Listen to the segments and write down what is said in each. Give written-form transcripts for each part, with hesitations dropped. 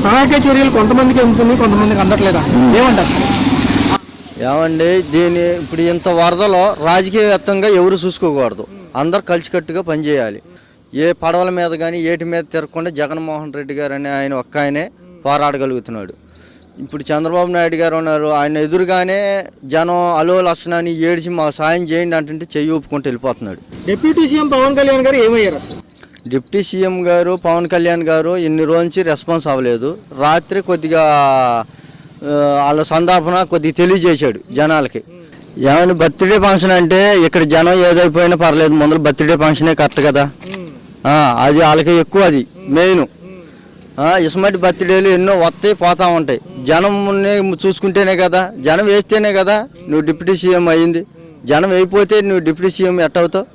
సహాయక చర్యలు కొంతమందికి అందుతుంది, కొంతమందికి అందట్లేదా, ఏమంటారు? ఏమండి దీని ఇప్పుడు ఇంత వరదలో రాజకీయవేత్తంగా ఎవరు చూసుకోకూడదు, అందరు కలిసికట్టుగా పనిచేయాలి. ఏ పడవల మీద కానీ ఏటి మీద తిరగకుండా జగన్మోహన్ రెడ్డి గారు అని ఆయన ఒక్క ఆయనే పోరాడగలుగుతున్నాడు. ఇప్పుడు చంద్రబాబు నాయుడు గారు ఉన్నారు, ఆయన ఎదురుగానే జనం అలో లక్షణాన్ని ఏడిచి మాకు సాయం చేయండి అంటే చెయ్యి ఊపుకుంటూ వెళ్ళిపోతున్నాడు. డిప్యూటీ సీఎం పవన్ కళ్యాణ్ గారు ఏమయ్యారు అసలు? డిప్యూటీ సీఎం గారు పవన్ కళ్యాణ్ గారు ఇన్ని రోజు నుంచి రెస్పాన్స్ అవ్వలేదు. రాత్రి కొద్దిగా వాళ్ళ సందాపన కొద్దిగా తెలియజేశాడు జనాలకి. ఏమైనా బర్త్డే ఫంక్షన్ అంటే ఇక్కడ జనం ఏదైపోయినా పర్లేదు, ముందర బర్త్డే ఫంక్షనే కరెక్ట్ కదా, అది వాళ్ళకి ఎక్కువ, అది మెయిన్. ఇస్మటి బర్త్డేలు ఎన్నో వస్తాయి పోతా ఉంటాయి, జనం చూసుకుంటేనే కదా, జనం వేస్తేనే కదా నువ్వు డిప్యూటీ సీఎం అయ్యింది. జనం అయిపోతే నువ్వు డిప్యూటీ సీఎం ఎట్టవుతావు?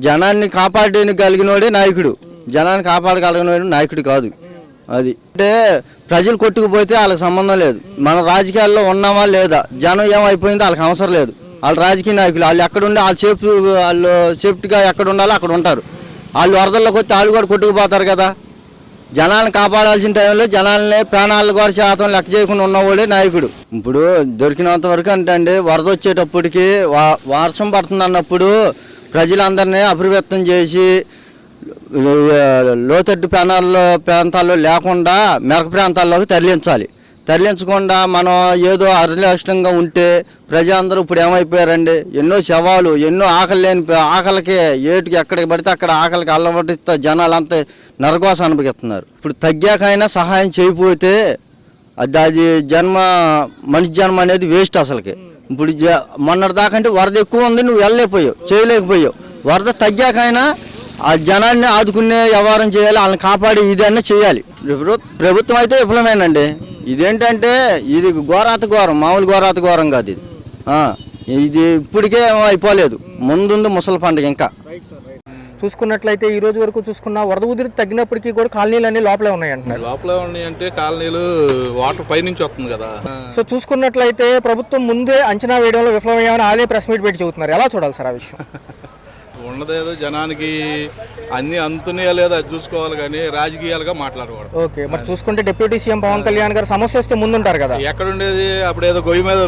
జనాన్ని కాపాడగలిగినోడే నాయకుడు, జనాన్ని కాపాడగలిగినోడు నాయకుడు కాదు. అది అంటే ప్రజలు కొట్టుకుపోతే వాళ్ళకి సంబంధం లేదు, మన రాజకీయాల్లో ఉన్నామా లేదా, జనం ఏమైపోయిందో వాళ్ళకి అవసరం లేదు. వాళ్ళు రాజకీయ నాయకులు, వాళ్ళు ఎక్కడుండి వాళ్ళు సేఫ్టీగా ఎక్కడ ఉండాలో అక్కడ ఉంటారు. వాళ్ళు వరదల్లోకి వస్తే వాళ్ళు కూడా కొట్టుకుపోతారు కదా. జనాలను కాపాడాల్సిన టైంలో జనాలని ప్రాణాలు కూడా శాతం లెక్క చేయకుండా ఉన్నవాడే నాయకుడు. ఇప్పుడు దొరికినంత వరకు అంటే వరద వచ్చేటప్పటికి వర్షం పడుతుంది అన్నప్పుడు ప్రజలందరినీ అప్రమత్తం చేసి లోతట్టు ప్రాంతాల్లో లేకుండా మెరక ప్రాంతాల్లోకి తరలించకుండా మనం ఏదో అర్లక్షణంగా ఉంటే ప్రజలందరూ ఇప్పుడు ఏమైపోయారండి, ఎన్నో శవాలు, ఎన్నో ఆకలికి ఏటుకి ఎక్కడికి పడితే అక్కడ ఆకలికి అల్లబడితే జనాలంతా నరకోస అనుభవిస్తున్నారు. ఇప్పుడు తగ్గాకైనా సహాయం చేయకపోతే అది మనిషి జన్మ అనేది వేస్ట్ అసలుకి. ఇప్పుడు మొన్నటి దాకంటే వరద ఎక్కువ ఉంది, నువ్వు వెళ్ళలేకపోయావు, చేయలేకపోయావు. వరద తగ్గాకైనా ఆ జనాన్ని ఆదుకునే వ్యవహారం చేయాలి, వాళ్ళని కాపాడి ఇదన్నా చేయాలి. ప్రభుత్వం అయితే విఫలమేనండి. ఇదేంటంటే ఇది ఘోరాత ఘోరం, మామూలు ఘోరాత ఘోరం కాదు ఇది. ఇది ఇప్పటికే అయిపోలేదు, ముందుంది ముసలి పండుగ. ఇంకా చూసుకున్నట్లయితే ఈ రోజు వరకు చూసుకున్న వరద ఉధృతి తగ్గినప్పటికీ కూడా కాలనీలు అన్ని లోపలే ఉన్నాయి అంటున్నారు. లోపలే ఉన్నాయి అంటే కాలనీలు వాటర్ పై నుంచి వస్తుంది కదా. సో చూసుకున్నట్లయితే ప్రభుత్వం ముందే అంచనా వేయడంలో విఫలమయ్యామని ఆలే ప్రెస్ మీట్ పెట్టి చెబుతున్నారు. ఎలా చూడాలి సార్ ఆ విషయం? ఉన్నదేదో జనానికి అన్ని అందుతున్నాయో లేదో అది చూసుకోవాలి కానీ రాజకీయాలుగా మాట్లాడకూడదు. ఓకే, మరి చూసుకుంటే డిప్యూటీ సీఎం పవన్ కళ్యాణ్ గారు సమస్య వస్తే ముందుంటారు కదా. ఎక్కడుండేది అప్పుడు ఏదో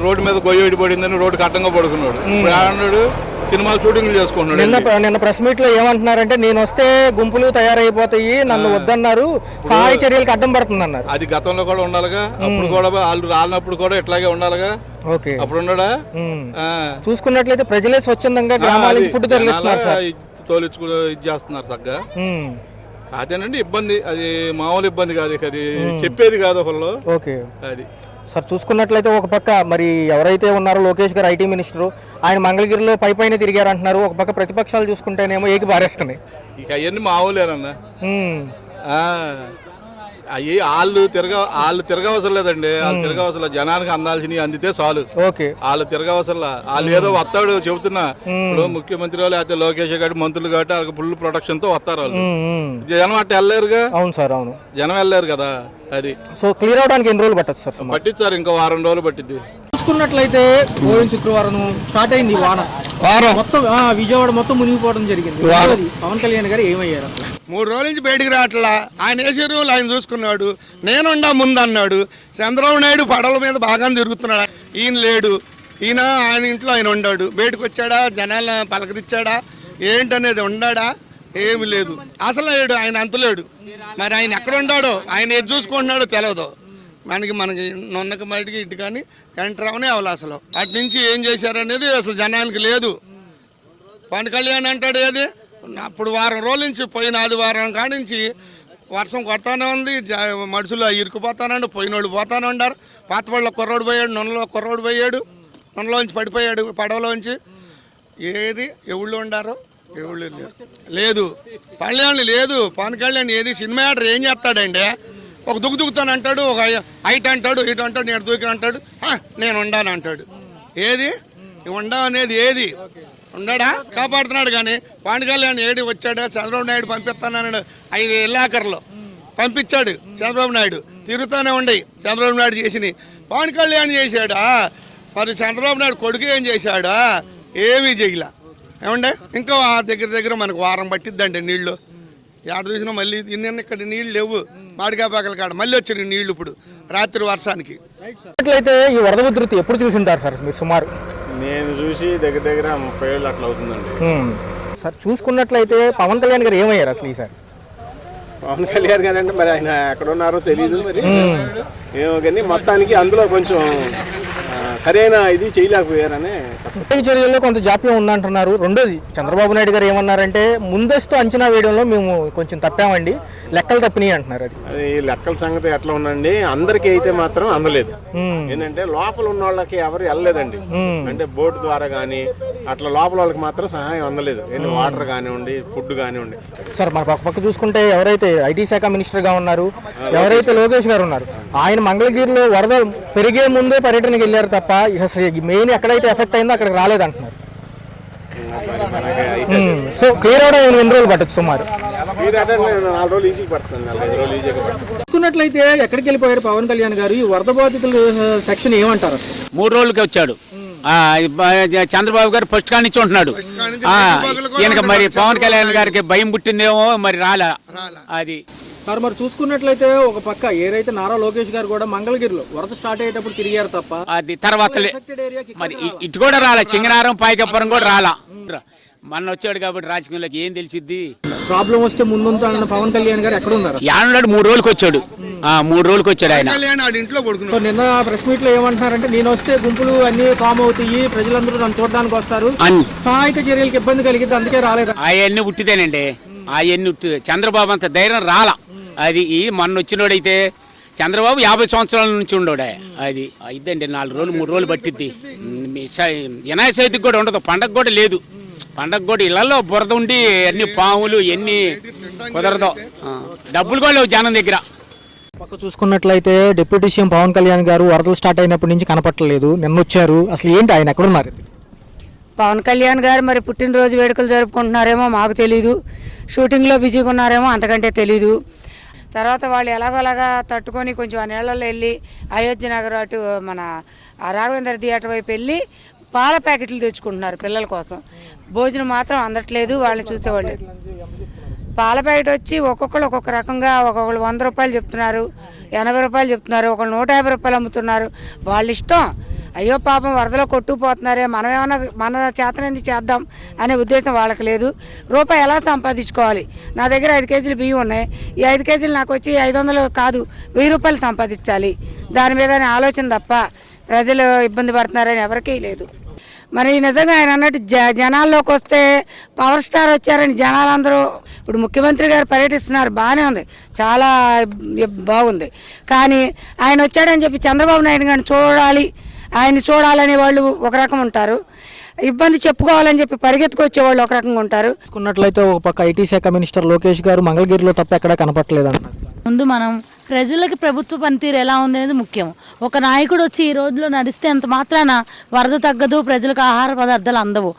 రోడ్డు మీద గొయ్యి పడిందని రోడ్డు కట్టంగా పడుకున్నాడు. ఇప్పుడు సినిమాలు షూటింగ్లు చేసుకుంటున్నాడు. నిన్న ప్రెస్ మీట్ లో ఏమంటున్నారంటే, నేను వస్తే గుంపులు తయారైపోతాయి, నన్ను వద్దన్నారు, సహాయ చర్యలకు అడ్డం పడుతుంది అన్నారు. అది గతంలో కూడా ఉండాలిగా, అప్పుడు కూడా వాళ్ళు రాలినప్పుడు కూడా ఇట్లాగే ఉండాలిగా. ఓకే, అప్పుడు ఉన్నాడా? చూసుకున్నట్లయితే ప్రజలే స్వచ్ఛందంగా గ్రామాల నుంచి ఫుడ్ తోలించుకు ఇది చేస్తున్నారు చక్కగా. అదేనండి ఇబ్బంది, అది మామూలు ఇబ్బంది కాదు, అది చెప్పేది కాదు ఒకళ్ళు. ఓకే, అది సార్ చూసుకున్నట్లయితే ఒక పక్క మరి ఎవరైతే ఉన్నారో లోకేష్ గారు ఐటీ మినిస్టర్, ఆయన మంగళగిరిలో పైన తిరిగారు అంటున్నారు. ఒక పక్క ప్రతిపక్షాలు చూసుకుంటేనేమో ఏకి బారేస్తున్నాయి. ఇక అవన్నీ మామూలేనన్నా, అవి వాళ్ళు తిరగవసరం లేదండి. వాళ్ళు తిరగవసరం, జనానికి అందాల్సినవి అందితే చాలు. వాళ్ళు తిరగవసరం, వాళ్ళు ఏదో వస్తాడు చెబుతున్నా. ఇప్పుడు ముఖ్యమంత్రి వాళ్ళు అయితే లోకేష్ గారు మంత్రులు కాబట్టి వాళ్ళకి ఫుల్ ప్రొటెక్షన్ తో వస్తారు వాళ్ళు. జనం అట్ట వెళ్ళలేరుగా. అవును సార్, అవును, జనం వెళ్ళలేరు కదా. అది సో క్లియర్ అవడానికి ఎన్ని రోజులు పట్టచ్చు సార్? పట్టించారు, ఇంకా వారం రోజులు పట్టింది. చూసుకున్నట్లయితే పోయిన శుక్రవారం స్టార్ట్ అయింది వారం మొత్తం, విజయవాడ మొత్తం మునిగిపోవడం జరిగింది. పవన్ కళ్యాణ్ గారు ఏమయ్యారు? 3 రోజుల నుంచి బయటికి రావట్లా. ఆయన వేసే రూల్ ఆయన చూసుకున్నాడు, నేనుండా ముందు అన్నాడు. చంద్రబాబు నాయుడు పడవల మీద బాగా తిరుగుతున్నాడు, ఈయన లేడు. ఈయన ఆయన ఇంట్లో ఆయన ఉండాడు, బయటకు వచ్చాడా, జనాల పలకరించాడా, ఏంటనేది ఉండాడా? ఏమి లేదు అసలు. లేడు ఆయన, అంతలేడు. మరి ఆయన ఎక్కడ ఉన్నాడో, ఆయన ఏది చూసుకుంటున్నాడో తెలియదు మనకి. నొన్నక బయటికి ఇటు కానీ ఎంటర్ అవనే అవ్వాలి అసలు. అటు నుంచి ఏం చేశారనేది అసలు జనానికి లేదు. పవన్ కళ్యాణ్ అంటాడు ఏది, అప్పుడు వారం రోజుల నుంచి, పోయిన ఆదివారం కాడి నుంచి వర్షం కొడతానే ఉంది, మనుషులు ఇరుకుపోతానండి, పోయినోళ్ళు పోతానే ఉండారు. పాతపళ్ళలో కుర్రోడు పోయాడు, నొన్నలో కుర్రోడు పోయాడు, నొన్నలోంచి పడిపోయాడు పడవలోంచి. ఏది ఎవళ్ళు ఉండారో ఎవళ్ళు లేదు. కళ్యాణ్ లేదు, పవన్ కళ్యాణ్ ఏది సినిమా యాక్టర్ ఏం చేస్తాడండి? ఒక దుక్కుతాను అంటాడు, ఒక హైట్ అంటాడు, ఇటు అంటాడు, నేను దూకి అంటాడు, నేను ఉండాను అంటాడు. ఏది ఉండా అనేది ఏది ఉన్నాడా? కాపాడుతున్నాడు కానీ పవన్ కళ్యాణ్ ఏడి వచ్చాడా? చంద్రబాబు నాయుడు పంపిస్తానన్నాడు, 5 ఎల్లాకర్లో పంపించాడు చంద్రబాబు నాయుడు. తిరుగుతూనే ఉండే చంద్రబాబు నాయుడు చేసినాయి పవన్ కళ్యాణ్ చేశాడా? మరి చంద్రబాబు నాయుడు కొడుకు ఏం చేశాడా? ఏమీ చేయలే. ఏమండే ఇంకా దగ్గర మనకు వారం పట్టిద్దండి నీళ్ళు. ఎక్కడ చూసినా మళ్ళీ ఇక్కడ నీళ్ళు లేవు. మాడికాపాకల కాడ మళ్ళీ వచ్చారు నీళ్లు ఇప్పుడు రాత్రి వర్షానికి. అట్లయితే ఈ వరద ఉధృతి ఎప్పుడు చూసింటారు సార్ మీరు సుమారు? నేను చూసి దగ్గర 30 ఏళ్ళు అట్లా అవుతుందండి. సార్ చూసుకున్నట్లయితే పవన్ కళ్యాణ్ గారు ఏమయ్యారు అసలు ఈసారి? పవన్ కళ్యాణ్ గారు అంటే మరి ఆయన ఎక్కడ ఉన్నారో తెలియదు, మరి ఏమో కానీ మొత్తానికి అందులో కొంచెం సరైన ఇది చేయలేకపోయారనే చర్యల్లో కొంత జాప్యం ఉందంటున్నారు. రెండోది చంద్రబాబు నాయుడు గారు ఏమన్నారంటే ముందస్తు అంచనా వేయడంలో మేము కొంచెం తప్పామండి, లెక్కలు తప్పినాయి అంటున్నారు. అది లెక్కల సంగతి ఎట్లా ఉందండి, అందరికీ అయితే మాత్రం అందలేదు. ఏంటంటే లోపల ఉన్న వాళ్ళకి ఎవరు వెళ్ళలేదండి, అంటే బోట్ ద్వారా కానీ అట్లా లోపల వాళ్ళకి మాత్రం సహాయం అందలేదు. వాటర్ కానివ్వండి, ఫుడ్ కానివ్వండి. సార్ మన పక్క చూసుకుంటే ఎవరైతే ఐటీ శాఖ మినిస్టర్ గా ఉన్నారు, ఎవరైతే లోకేష్ గారు ఉన్నారు, ఆయన మంగళగిరిలో వరద పెరిగే ముందే పర్యటనకి వెళ్ళారు తప్ప మెయిన్ ఎక్కడైతే ఎఫెక్ట్ అయిందో అక్కడికి రాలేదంటున్నారు. సో క్లియర్ అవడం ఎన్ని రోజులు పట్టచ్చు సుమారు? 4 రోజులు ఈజీగా పడుతుంది, 45 రోజులు ఈజీగా పడుతుంది. చూసుకున్నట్లయితే ఎక్కడికి వెళ్ళిపోయారు పవన్ కళ్యాణ్ గారు? ఈ వరద బాధితుల సెక్షన్ ఏమంటారు? 3 రోజులకి వచ్చాడు. చంద్రబాబు గారు ఫస్ట్ కాడి నుంచి ఉంటున్నాడు. ఈయనకి మరి పవన్ కళ్యాణ్ గారికి భయం పుట్టిందేమో, మరి రాలా అది. సార్ మరి చూసుకున్నట్లయితే ఒక పక్క ఏదైతే నారా లోకేష్ గారు కూడా మంగళగిరిలో వరద స్టార్ట్ అయ్యేటప్పుడు తిరిగారు తప్ప అది తర్వాత మరి ఇటు కూడా రాలా, చింగనారం పాయకపురం కూడా రాలా. మన వచ్చాడు కాబట్టి రాజకీయంలోకి ఏం తెలిసిద్ది. ప్రాబ్లం వస్తే ముందు పవన్ కళ్యాణ్ గారు ఎక్కడ ఉన్నారు? యాడున్నాడు, 3 రోజులకు వచ్చాడు. 3 రోజులకు వచ్చాడు ఆయన. సో నిన్న ప్రెస్ మీట్ లో ఏమంటున్నారంటే నేను వస్తే గుంపులు అన్ని ఫామ్ అవుతాయి, ప్రజలందరూ నన్ను చూడడానికి వస్తారు, సహాయక చర్యలకు ఇబ్బంది కలిగితే అందుకే రాలేదు. అవన్నీ ఉట్టిదేనండి, అవన్నీ ఉట్టిదే. చంద్రబాబు అంత ధైర్యం రాలా. అది మొన్న వచ్చినోడైతే చంద్రబాబు 50 సంవత్సరాల నుంచి ఉండోడే. అది ఇద్దండి 4 రోజులు 3 రోజులు పట్టిద్ది. వినాయక చవితికి కూడా ఉండదు, పండగ కూడా లేదు. పండగ కూడా ఇళ్లలో బురద ఉండి అన్ని పాములు ఎన్ని కుదరదు, డబ్బులు కూడా లేవు జనం దగ్గర. పక్క చూసుకున్నట్లయితే డిప్యూటీ సీఎం పవన్ కళ్యాణ్ గారు వరదలు స్టార్ట్ అయినప్పటి నుంచి కనపట్టలేదు, నిన్న వచ్చారు. అసలు ఏంటి ఆయన ఎక్కడున్నారు? పవన్ కళ్యాణ్ గారు మరి పుట్టినరోజు వేడుకలు జరుపుకుంటున్నారేమో మాకు తెలీదు, షూటింగ్లో బిజీగా ఉన్నారేమో అంతకంటే తెలీదు. తర్వాత వాళ్ళు ఎలాగోలాగా తట్టుకొని కొంచెం ఆ నీళ్ళల్లో వెళ్ళి అయోధ్య నగర్ అటు మన రాఘవేంద్ర థియేటర్ వైపు వెళ్ళి పాల ప్యాకెట్లు తెచ్చుకుంటున్నారు పిల్లల కోసం. భోజనం మాత్రం అందట్లేదు, వాళ్ళని చూసేవాళ్ళు. పాల ప్యాకెట్ వచ్చి ఒక్కొక్కరు ఒక్కొక్క రకంగా, ఒక్కొక్కరు 100 రూపాయలు చెప్తున్నారు, 80 రూపాయలు చెప్తున్నారు, ఒకళ్ళు 150 రూపాయలు అమ్ముతున్నారు. వాళ్ళ ఇష్టం. అయ్యో పాపం వరదలో కొట్టుకుపోతున్నారే, మనం ఏమన్నా మన చేతనేది చేద్దాం అనే ఉద్దేశం వాళ్ళకి లేదు. రూపాయి ఎలా సంపాదించుకోవాలి? నా దగ్గర 5 కేజీలు బియ్యం ఉన్నాయి, ఈ 5 కేజీలు నాకు వచ్చి 500 కాదు 1000 రూపాయలు సంపాదించాలి, దాని మీద ఆలోచన తప్ప ప్రజలు ఇబ్బంది పడుతున్నారని ఎవరికీ లేదు. మరి నిజంగా ఆయన అన్నట్టు జనాల్లోకి వస్తే పవర్ స్టార్ వచ్చారని జనాలందరూ, ఇప్పుడు ముఖ్యమంత్రి గారు పర్యటిస్తున్నారు, బాగానే ఉంది, చాలా బాగుంది. కానీ ఆయన వచ్చాడని చెప్పి చంద్రబాబు నాయుడు గారిని చూడాలి, ఆయన చూడాలనే వాళ్ళు ఒక రకం ఉంటారు, ఇబ్బంది చెప్పుకోవాలని చెప్పి పరిగెత్తుకొచ్చే వాళ్ళు ఒక రకంగా ఉంటారు. చూసుకున్నట్లయితే ఒక పక్క ఐటీ శాఖ మినిస్టర్ లోకేష్ గారు మంగళగిరిలో తప్ప ఎక్కడా కనపట్టలేదు అంటున్నారు. ముందు మనం ప్రజలకి ప్రభుత్వ పనితీరు ఎలా ఉంది అనేది ముఖ్యం. ఒక నాయకుడు వచ్చి ఈ రోజులో నడిస్తే అంత మాత్రాన వరద తగ్గదు, ప్రజలకు ఆహార పదార్థాలు అందవు.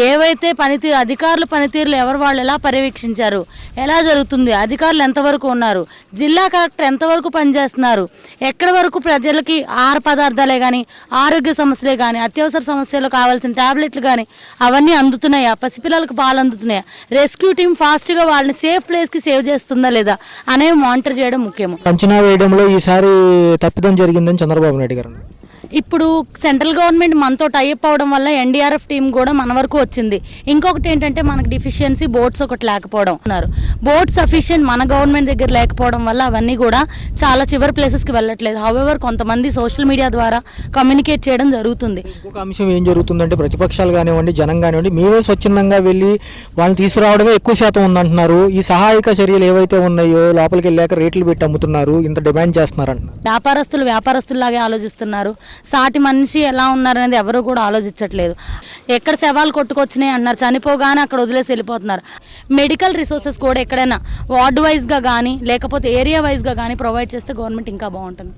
ఏవైతే పనితీరు అధికారుల పనితీరులు ఎవరు వాళ్ళు ఎలా పర్యవేక్షించారు, ఎలా జరుగుతుంది, అధికారులు ఎంతవరకు ఉన్నారు, జిల్లా కలెక్టర్ ఎంతవరకు పనిచేస్తున్నారు, ఎక్కడి వరకు ప్రజలకి ఆహార పదార్థాలే కానీ ఆరోగ్య సమస్యలే కానీ అత్యవసర సమస్యలు కావాల్సిన టాబ్లెట్లు కానీ అవన్నీ అందుతున్నాయా, పసిపిల్లలకు పాలు అందుతున్నాయా, రెస్క్యూ టీం ఫాస్ట్గా వాళ్ళని సేఫ్ ప్లేస్కి సేవ్ చేస్తుందా లేదా అనేవి మానిటర్ చేయడం ముఖ్యము. అంచనా వేయడంలో ఈసారి తప్పిదం జరిగిందని చంద్రబాబు నాయుడు గారు. ఇప్పుడు సెంట్రల్ గవర్నమెంట్ మనతో టైఅప్ అవడం వల్ల ఎన్డీఆర్ఎఫ్ టీం కూడా మన వరకు వచ్చింది. ఇంకొకటి ఏంటంటే మనకు డిఫిషియన్సీ బోట్స్ ఒకటి లేకపోవడం ఉన్నారు, బోట్ సఫిషియెంట్ మన గవర్నమెంట్ దగ్గర లేకపోవడం వల్ల అవన్నీ కూడా చాలా చివరి ప్లేసెస్కి వెళ్ళట్లేదు. హౌఎవర్ కొంతమంది సోషల్ మీడియా ద్వారా కమ్యూనికేట్ చేయడం జరుగుతుంది. ఇంకొక అంశం ఏం జరుగుతుందంటే ప్రతిపక్షాలు కానివ్వండి, జనం కానివ్వండి, మేమే స్వచ్ఛందంగా వెళ్ళి వాళ్ళని తీసుకురావడమే ఎక్కువ శాతం ఉందంటున్నారు. ఈ సహాయక చర్యలు ఏవైతే ఉన్నాయో లోపలికి వెళ్ళాక రేట్లు పెట్టి అమ్ముతున్నారు, ఇంత డిమాండ్ చేస్తున్నారు అంటున్నారు. వ్యాపారస్తుల్లాగే ఆలోచిస్తున్నారు, సాటి మనిషి ఎలా ఉన్నారనేది ఎవరు కూడా ఆలోచించట్లేదు. ఎక్కడ శవాలు కొట్టుకొచ్చినాయి అన్నారు, చనిపోగానే అక్కడ వదిలేసి వెళ్ళిపోతున్నారు. మెడికల్ రిసోర్సెస్ కూడా ఎక్కడైనా వార్డు వైజ్గా కానీ లేకపోతే ఏరియా వైజ్గా కానీ ప్రొవైడ్ చేస్తే గవర్నమెంట్ ఇంకా బాగుంటుంది.